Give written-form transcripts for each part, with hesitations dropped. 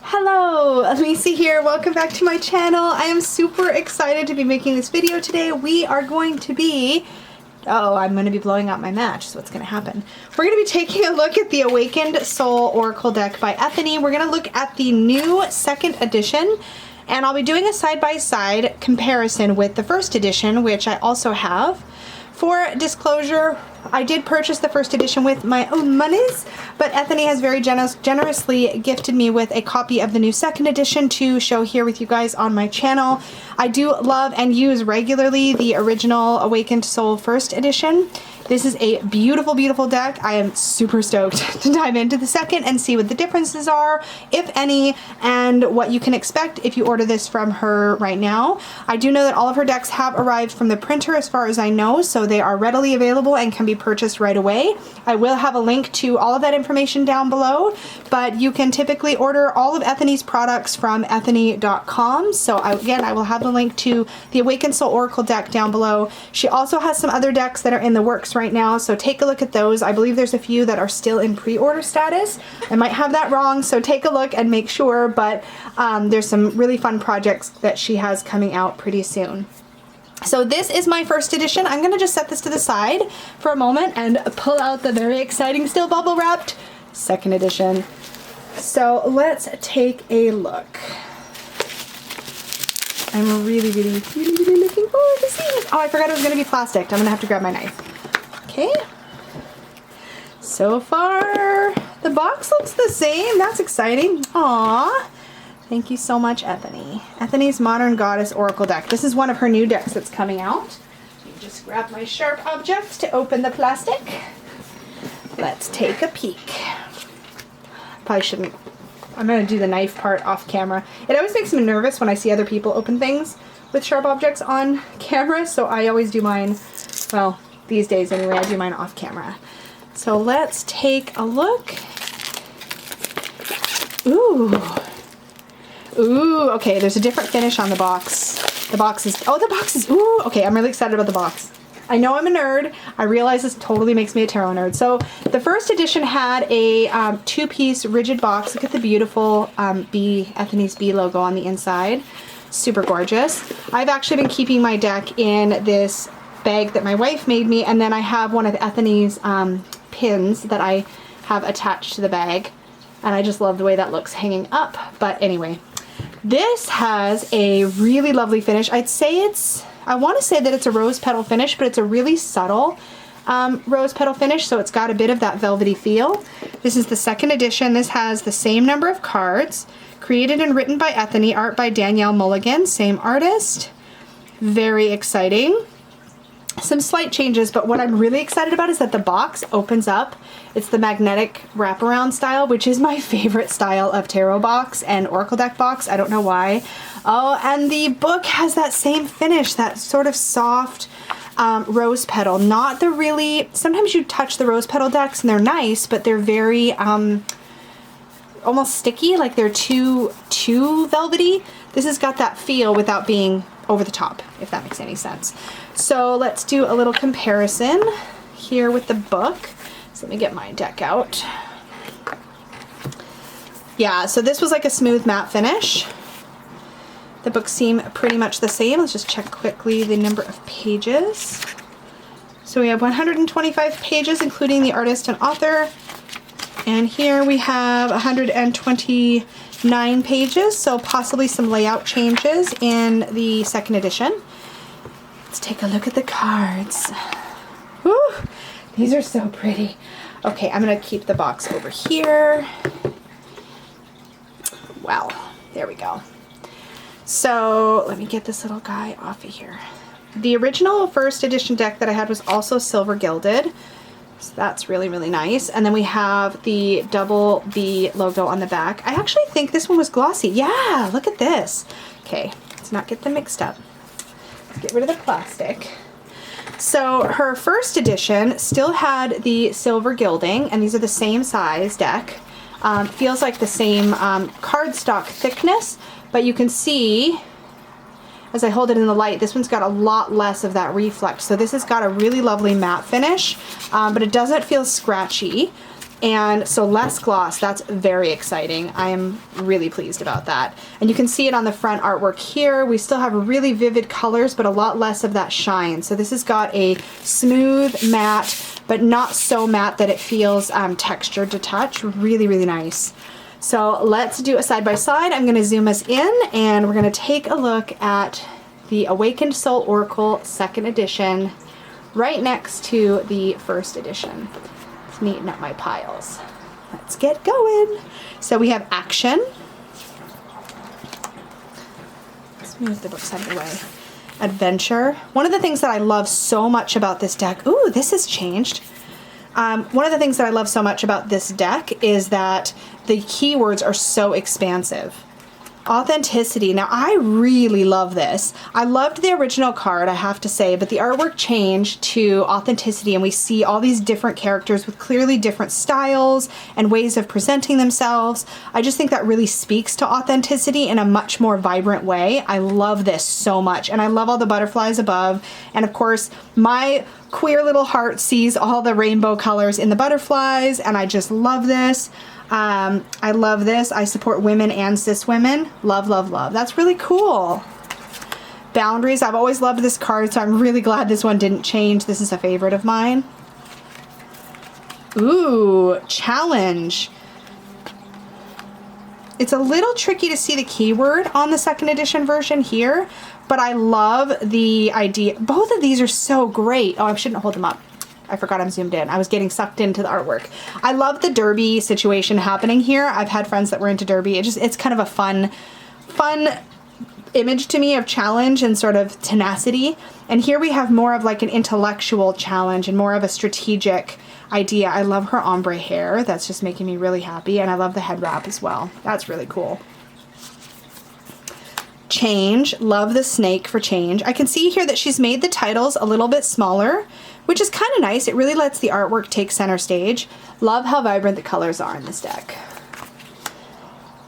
Hello, Alicia here. Welcome back to my channel. I am super excited to be making this video today. We are going to be, I'm going to be blowing out my match, so what's going to happen? We're going to be taking a look at the Awakened Soul Oracle deck by Ethany. We're going to look at the new second edition, and I'll be doing a side-by-side comparison with the first edition, which I also have. For disclosure, I did purchase the first edition with my own monies, but Ethany has very generously gifted me with a copy of the new second edition to show here with you guys on my channel. I do love and use regularly the original Awakened Soul first edition. This is a beautiful, beautiful deck. I am super stoked to dive into the second and see what the differences are, if any, and what you can expect if you order this from her right now. I do know that all of her decks have arrived from the printer as far as I know, so they are readily available and can be purchased right away. I will have a link to all of that information down below, but you can typically order all of Ethany's products from ethany.com. So again, I will have the link to the Awakened Soul Oracle deck down below. She also has some other decks that are in the works right now, so take a look at those. I believe there's a few that are still in pre-order status. I might have that wrong, so take a look and make sure, but there's some really fun projects that she has coming out pretty soon. So this is my first edition. I'm gonna just set this to the side for a moment and pull out the very exciting, still bubble wrapped second edition. So let's take a look. I'm really looking forward to seeing this. Oh, I forgot it was gonna be plastic. I'm gonna have to grab my knife. Okay. So far, the box looks the same. That's exciting. Aww. Thank you so much, Ethany. Ethany's Modern Goddess Oracle deck. This is one of her new decks that's coming out. Let me just grab my sharp objects to open the plastic. Let's take a peek. Probably shouldn't. I'm going to do the knife part off camera. It always makes me nervous when I see other people open things with sharp objects on camera, so I always do mine, well, these days anyway, I do mine off camera. So let's take a look. Ooh, okay, there's a different finish on the box. The box is, ooh, okay, I'm really excited about the box. I know I'm a nerd. I realize this totally makes me a tarot nerd. So the first edition had a two-piece rigid box. Look at the beautiful Ethany's bee logo on the inside. Super gorgeous. I've actually been keeping my deck in this bag that my wife made me, and then I have one of Ethany's pins that I have attached to the bag, and I just love the way that looks hanging up. But anyway, this has a really lovely finish. I want to say that it's a rose petal finish, but it's a really subtle rose petal finish, so it's got a bit of that velvety feel. This is the second edition. This has the same number of cards, created and written by Ethany, art by Danielle Mulligan, same artist. Very exciting. Some slight changes, but what I'm really excited about is that the box opens up. It's the magnetic wraparound style, which is my favorite style of tarot box and oracle deck box. I don't know why. Oh, and the book has that same finish, that sort of soft rose petal. Not the really, sometimes you touch the rose petal decks and they're nice, but they're very almost sticky, like they're too velvety. This has got that feel without being over the top, if that makes any sense. So let's do a little comparison here with the book. So let me get my deck out. Yeah, so this was like a smooth matte finish. The books seem pretty much the same. Let's just check quickly the number of pages. So we have 125 pages, including the artist and author. And here we have 129 pages, so possibly some layout changes in the second edition. Let's take a look at the cards. Woo! These are so pretty. Okay, I'm going to keep the box over here. Well, there we go. So let me get this little guy off of here. The original first edition deck that I had was also silver gilded. So that's really, really nice. And then we have the double B logo on the back. I actually think this one was glossy. Yeah, look at this. Okay, let's not get them mixed up. Let's get rid of the plastic. So her first edition still had the silver gilding, and these are the same size deck. Feels like the same cardstock thickness, but you can see as I hold it in the light, this one's got a lot less of that reflect. So this has got a really lovely matte finish, but it doesn't feel scratchy. And so less gloss, that's very exciting. I am really pleased about that. And you can see it on the front artwork here. We still have really vivid colors, but a lot less of that shine. So this has got a smooth matte, but not so matte that it feels textured to touch. Really, really nice. So let's do a side-by-side. I'm gonna zoom us in and we're gonna take a look at the Awakened Soul Oracle 2nd edition right next to the 1st edition. Neaten up my piles. Let's get going. So we have action. Let's move the books out of the way. Adventure. One of the things that I love so much about this deck, ooh, this has changed. One of the things that I love so much about this deck is that the keywords are so expansive. Authenticity. Now, I really love this. I loved the original card, I have to say, but the artwork changed to authenticity, and we see all these different characters with clearly different styles and ways of presenting themselves. I just think that really speaks to authenticity in a much more vibrant way. I love this so much, and I love all the butterflies above. And of course, my queer little heart sees all the rainbow colors in the butterflies, and I just love this. I love this. I support women and cis women. Love, love, love. That's really cool. Boundaries. I've always loved this card, so I'm really glad this one didn't change. This is a favorite of mine. Ooh, challenge. It's a little tricky to see the keyword on the 2nd edition version here, but I love the idea. Both of these are so great. Oh, I shouldn't hold them up. I forgot I'm zoomed in. I was getting sucked into the artwork. I love the derby situation happening here. I've had friends that were into derby. It's kind of a fun image to me of challenge and sort of tenacity. And here we have more of like an intellectual challenge and more of a strategic idea. I love her ombre hair. That's just making me really happy. And I love the head wrap as well. That's really cool. Change. Love the snake for change. I can see here that she's made the titles a little bit smaller, which is kind of nice. It really lets the artwork take center stage. Love how vibrant the colors are in this deck.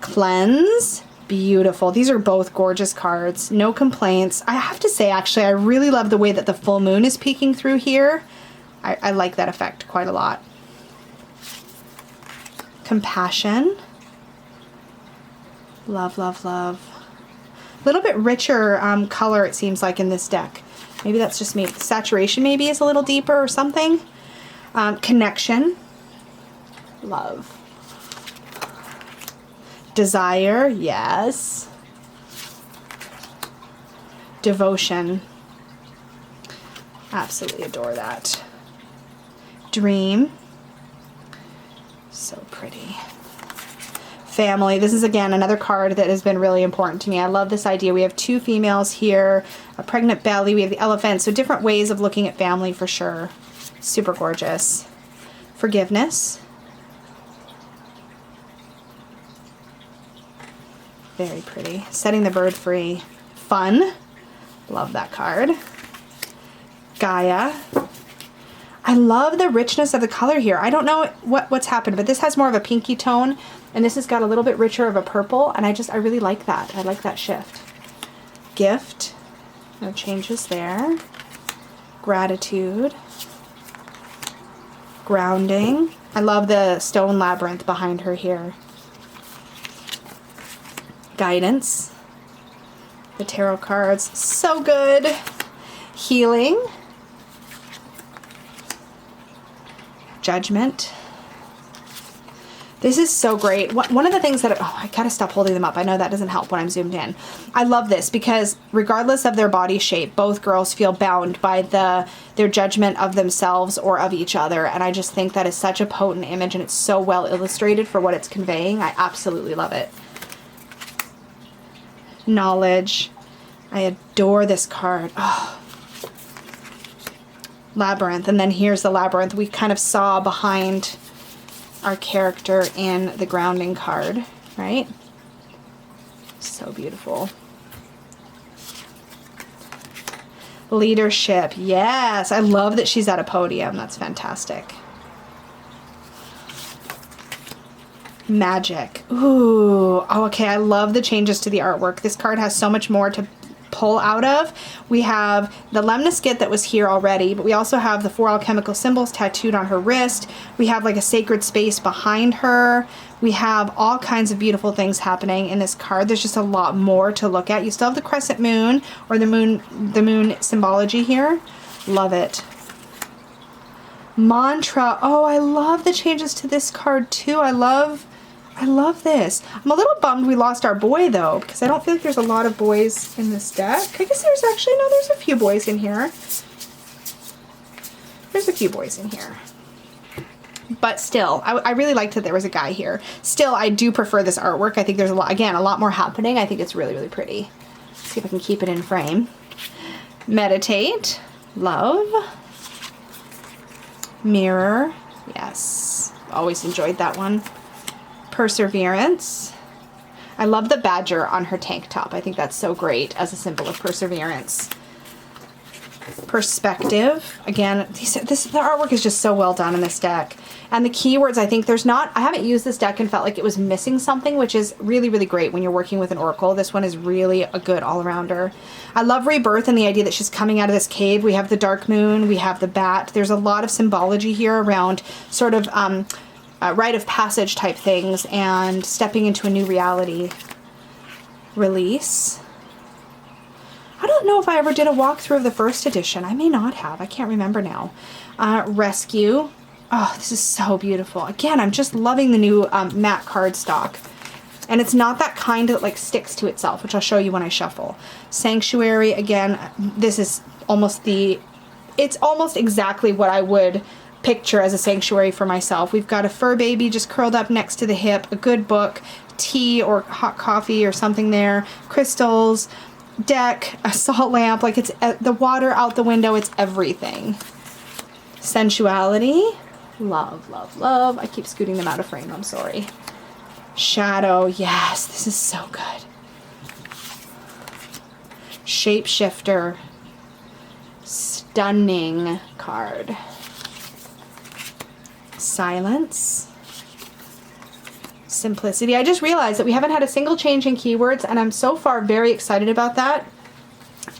Cleanse. Beautiful. These are both gorgeous cards. No complaints. I have to say, actually, I really love the way that the full moon is peeking through here. I like that effect quite a lot. Compassion. Love, love, love. A little bit richer color, it seems like, in this deck. Maybe that's just me. The saturation maybe is a little deeper or something. Connection. Love. Desire. Yes. Devotion. Absolutely adore that. Dream. So pretty. Family. This is, again, another card that has been really important to me. I love this idea. We have 2 females here, a pregnant belly, we have the elephant, so different ways of looking at family for sure. Super gorgeous. Forgiveness. Very pretty. Setting the bird free. Fun. Love that card. Gaia. I love the richness of the color here. I don't know what's happened, but this has more of a pinky tone, and this has got a little bit richer of a purple, and I really like that. I like that shift. Gift. No changes there. Gratitude. Grounding. I love the stone labyrinth behind her here. Guidance. The tarot cards. So good. Healing. Judgment. This is so great. One of the things that, oh, I gotta stop holding them up. I know that doesn't help when I'm zoomed in. I love this because regardless of their body shape, both girls feel bound by their judgment of themselves or of each other. And I just think that is such a potent image, and it's so well illustrated for what it's conveying. I absolutely love it. Knowledge. I adore this card. Oh. Labyrinth, and then here's the labyrinth we kind of saw behind our character in the grounding card, right? So beautiful. Leadership, yes, I love that she's at a podium. That's fantastic. Magic. Ooh, okay, I love the changes to the artwork. This card has so much more to pull out of. We have the lemniscate that was here already, but we also have the 4 alchemical symbols tattooed on her wrist. We have like a sacred space behind her. We have all kinds of beautiful things happening in this card. There's just a lot more to look at. You still have the crescent moon, or the moon symbology here. Love it. Mantra. Oh, I love the changes to this card too. I love this. I'm a little bummed we lost our boy though, because I don't feel like there's a lot of boys in this deck. I guess there's actually, no, there's a few boys in here. There's a few boys in here. But still, I really liked that there was a guy here. Still, I do prefer this artwork. I think there's a lot, again, a lot more happening. I think it's really, really pretty. Let's see if I can keep it in frame. Meditate. Love. Mirror. Yes. Always enjoyed that one. Perseverance. I love the badger on her tank top. I think that's so great as a symbol of perseverance. Perspective. Again, the artwork is just so well done in this deck. And the keywords, I think I haven't used this deck and felt like it was missing something, which is really, really great when you're working with an oracle. This one is really a good all-arounder. I love rebirth and the idea that she's coming out of this cave. We have the dark moon, we have the bat. There's a lot of symbology here around sort of rite of passage type things and stepping into a new reality. Release. I don't know if I ever did a walkthrough of the first edition. I may not have. I can't remember now. Rescue. Oh, this is so beautiful. Again, I'm just loving the new matte cardstock. And it's not that kind that like sticks to itself, which I'll show you when I shuffle. Sanctuary. Again, this is it's almost exactly what I would picture as a sanctuary for myself. We've got a fur baby just curled up next to the hip, a good book, tea or hot coffee or something there, crystals, deck, a salt lamp, like it's the water out the window, it's everything. Sensuality. Love, love, love. I keep scooting them out of frame, I'm sorry. Shadow. Yes, this is so good. Shapeshifter. Stunning card. Silence. Simplicity. I just realized that we haven't had a single change in keywords, and I'm so far very excited about that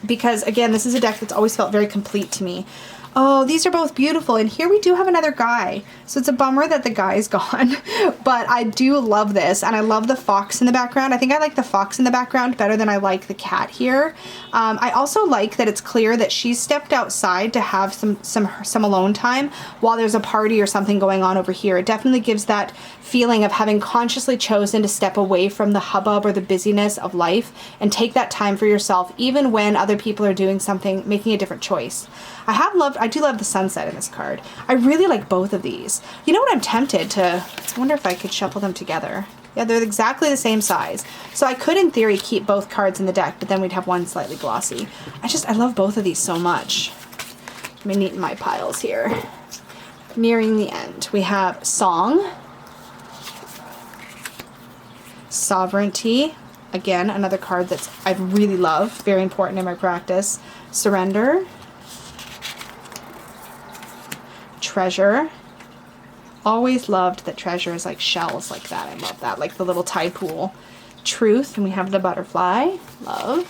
because, again, this is a deck that's always felt very complete to me. Oh, these are both beautiful, and here we do have another guy. So it's a bummer that the guy is gone, but I do love this, and I love the fox in the background. I think I like the fox in the background better than I like the cat here. I also like that it's clear that she's stepped outside to have some alone time while there's a party or something going on over here. It definitely gives that feeling of having consciously chosen to step away from the hubbub or the busyness of life and take that time for yourself, even when other people are doing something, making a different choice. I do love the sunset in this card. I really like both of these. You know what, I'm tempted to, I wonder if I could shuffle them together. Yeah, they're exactly the same size. So I could, in theory, keep both cards in the deck, but then we'd have one slightly glossy. I love both of these so much. Let me neaten my piles here. Nearing the end. We have Song. Sovereignty. Again, another card that I really love. Very important in my practice. Surrender. Treasure. Always loved that treasure is like shells like that. I love that. Like the little tide pool. Truth. And we have the butterfly. Love.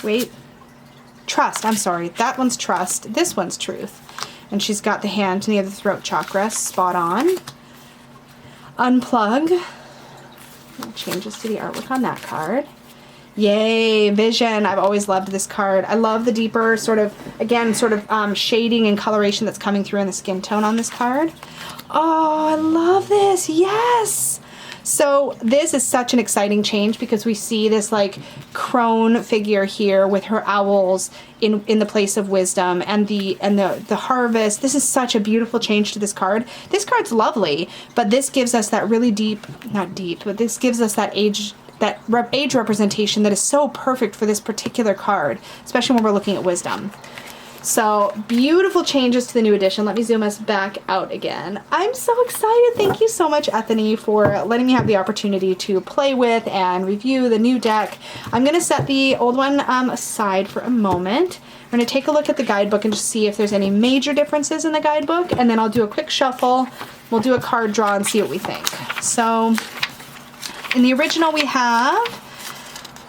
Wait. Trust. I'm sorry. That one's trust. This one's truth. And she's got the hand near the throat chakra. Spot on. Unplug. Changes to the artwork on that card. Yay, Vision. I've always loved this card. I love the deeper sort of shading and coloration that's coming through in the skin tone on this card. Oh, I love this. Yes. So this is such an exciting change because we see this like crone figure here with her owls in the place of wisdom and the harvest. This is such a beautiful change to this card. This card's lovely, but this gives us that really but this gives us that age representation that is so perfect for this particular card, especially when we're looking at wisdom. So beautiful changes to the new edition. Let me zoom us back out again. I'm so excited. Thank you so much, Ethany, for letting me have the opportunity to play with and review the new deck. I'm going to set the old one aside for a moment. I'm going to take a look at the guidebook and just see if there's any major differences in the guidebook, and then I'll do a quick shuffle. We'll do a card draw and see what we think. So in the original we have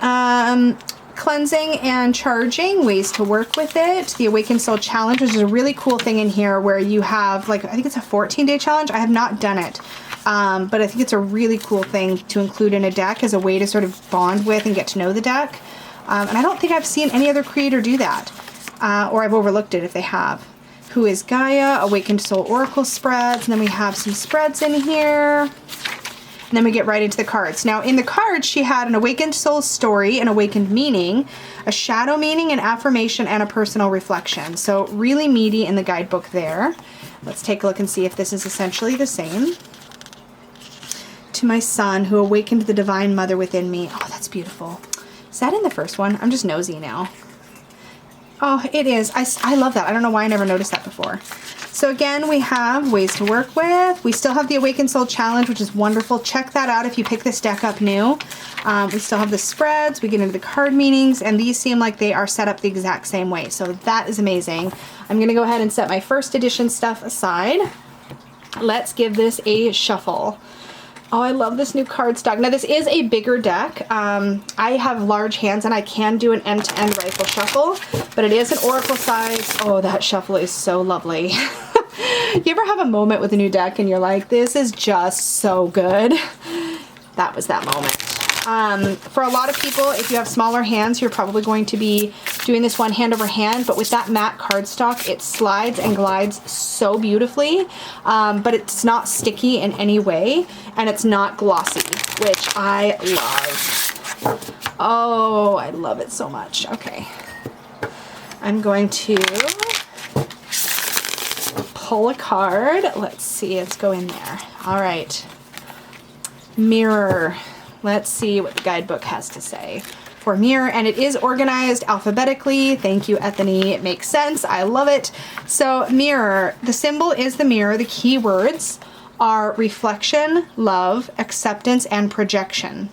Cleansing and charging, ways to work with it. The Awakened Soul Challenge, which is a really cool thing in here where you have, like, I think it's a 14-day challenge. I have not done it, but I think it's a really cool thing to include in a deck as a way to sort of bond with and get to know the deck. And I don't think I've seen any other creator do that, or I've overlooked it if they have. Who is Gaia? Awakened Soul Oracle spreads, and then we have some spreads in here. And then we get right into the cards. Now, in the cards, she had an Awakened Soul story, an awakened meaning, a shadow meaning, an affirmation, and a personal reflection. So really meaty in the guidebook there. Let's take a look and see if this is essentially the same. To my son, who awakened the Divine Mother within me. Oh, that's beautiful. Is that in the first one? I'm just nosy now. Oh, it is. I love that. I don't know why I never noticed that before. So again, we have ways to work with. We still have the Awakened Soul Challenge, which is wonderful. Check that out if you pick this deck up new. We still have the spreads. We get into the card meanings, and these seem like they are set up the exact same way. So that is amazing. I'm going to go ahead and set my first edition stuff aside. Let's give this a shuffle. Oh, I love this new cardstock. Now, this is a bigger deck. I have large hands, and I can do an end-to-end rifle shuffle, but it is an oracle size. Oh, that shuffle is so lovely. You ever have a moment with a new deck, and you're like, this is just so good? That was that moment. For a lot of people, if you have smaller hands, you're probably going to be doing this one hand over hand, but with that matte cardstock, it slides and glides so beautifully, but it's not sticky in any way, and it's not glossy, which I love. Oh, I love it so much. Okay. I'm going to pull a card. Let's see, let's go in there. All right. Mirror. Let's see what the guidebook has to say for mirror, and it is organized alphabetically. Thank you, Ethany. It makes sense. I love it. So mirror, the symbol is the mirror. The keywords are reflection, love, acceptance, and projection.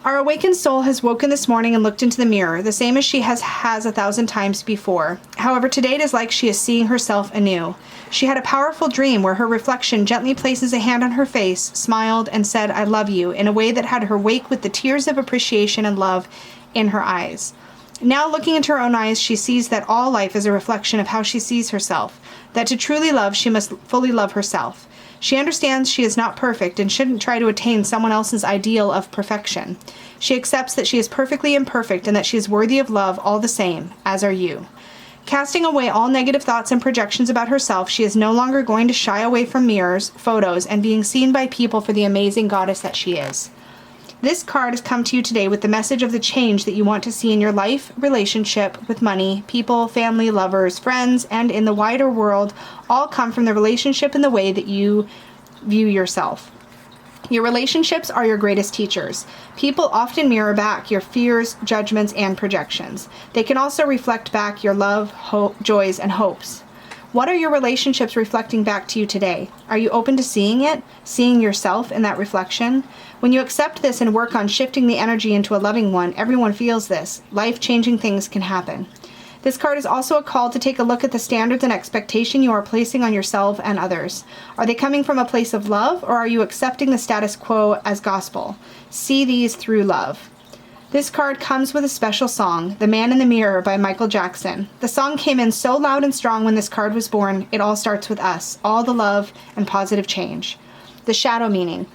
Our awakened soul has woken this morning and looked into the mirror, the same as she has 1,000 times before. However, today it is like she is seeing herself anew. She had a powerful dream where her reflection gently places a hand on her face, smiled, and said, "I love you," in a way that had her wake with the tears of appreciation and love in her eyes. Now, looking into her own eyes, she sees that all life is a reflection of how she sees herself, that to truly love, she must fully love herself. She understands she is not perfect and shouldn't try to attain someone else's ideal of perfection. She accepts that she is perfectly imperfect and that she is worthy of love all the same, as are you. Casting away all negative thoughts and projections about herself, she is no longer going to shy away from mirrors, photos, and being seen by people for the amazing goddess that she is. This card has come to you today with the message of the change that you want to see in your life, relationship, with money, people, family, lovers, friends, and in the wider world, all come from the relationship and the way that you view yourself. Your relationships are your greatest teachers. People often mirror back your fears, judgments, and projections. They can also reflect back your love, hope, joys, and hopes. What are your relationships reflecting back to you today? Are you open to seeing it, seeing yourself in that reflection? When you accept this and work on shifting the energy into a loving one, everyone feels this. Life-changing things can happen. This card is also a call to take a look at the standards and expectation you are placing on yourself and others. Are they coming from a place of love, or are you accepting the status quo as gospel? See these through love. This card comes with a special song, The Man in the Mirror by Michael Jackson. The song came in so loud and strong when this card was born. It all starts with us, all the love and positive change. The shadow meaning.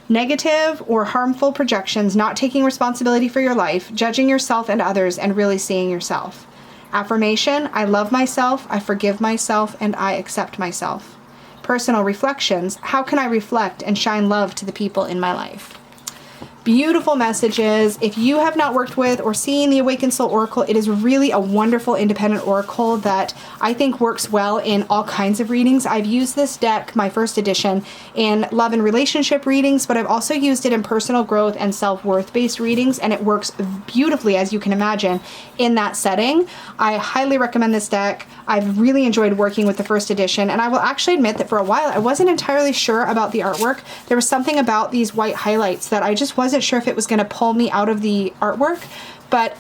Negative or harmful projections, not taking responsibility for your life, judging yourself and others, and really seeing yourself. Affirmation, I love myself, I forgive myself, and I accept myself. Personal reflections, how can I reflect and shine love to the people in my life? Beautiful messages. If you have not worked with or seen the Awakened Soul Oracle, it is really a wonderful independent oracle that I think works well in all kinds of readings. I've used this deck, my first edition, in love and relationship readings, but I've also used it in personal growth and self-worth based readings, and it works beautifully, as you can imagine, in that setting. I highly recommend this deck. I've really enjoyed working with the first edition, and I will actually admit that for a while I wasn't entirely sure about the artwork. There was something about these white highlights that I just wasn't sure if it was going to pull me out of the artwork, but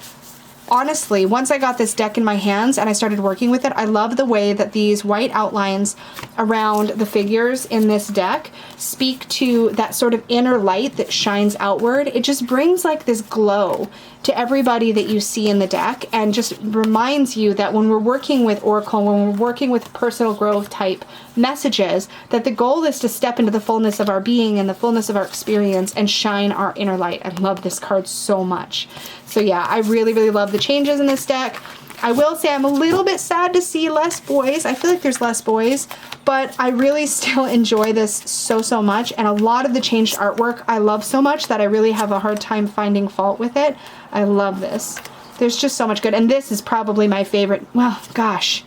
honestly, once I got this deck in my hands and I started working with it, I love the way that these white outlines around the figures in this deck speak to that sort of inner light that shines outward. It just brings like this glow to everybody that you see in the deck, and just reminds you that when we're working with Oracle, when we're working with personal growth type messages, that the goal is to step into the fullness of our being and the fullness of our experience and shine our inner light. I love this card so much. So yeah, I really, really love the changes in this deck. I will say I'm a little bit sad to see less boys. I feel like there's less boys, but I really still enjoy this so, so much. And a lot of the changed artwork I love so much that I really have a hard time finding fault with it. I love this. There's just so much good. And this is probably my favorite. Well, gosh,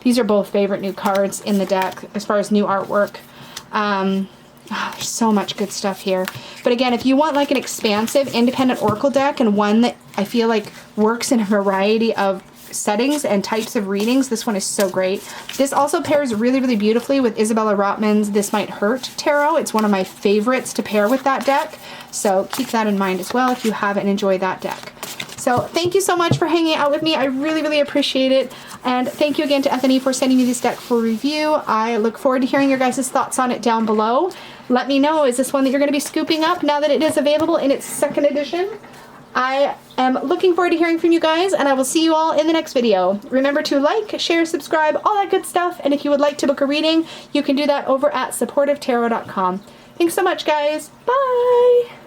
these are both favorite new cards in the deck as far as new artwork. There's so much good stuff here. But again, if you want like an expansive independent Oracle deck and one that I feel like works in a variety of settings and types of readings, this one is so great. This also pairs really, really beautifully with Isabella Rotman's This Might Hurt Tarot. It's one of my favorites to pair with that deck. So keep that in mind as well if you have and enjoy that deck. So thank you so much for hanging out with me. I really, really appreciate it. And thank you again to Ethany for sending me this deck for review. I look forward to hearing your guys' thoughts on it down below. Let me know, is this one that you're going to be scooping up now that it is available in its second edition? I am looking forward to hearing from you guys, and I will see you all in the next video. Remember to like, share, subscribe, all that good stuff. And if you would like to book a reading, you can do that over at supportivetarot.com. Thanks so much, guys. Bye!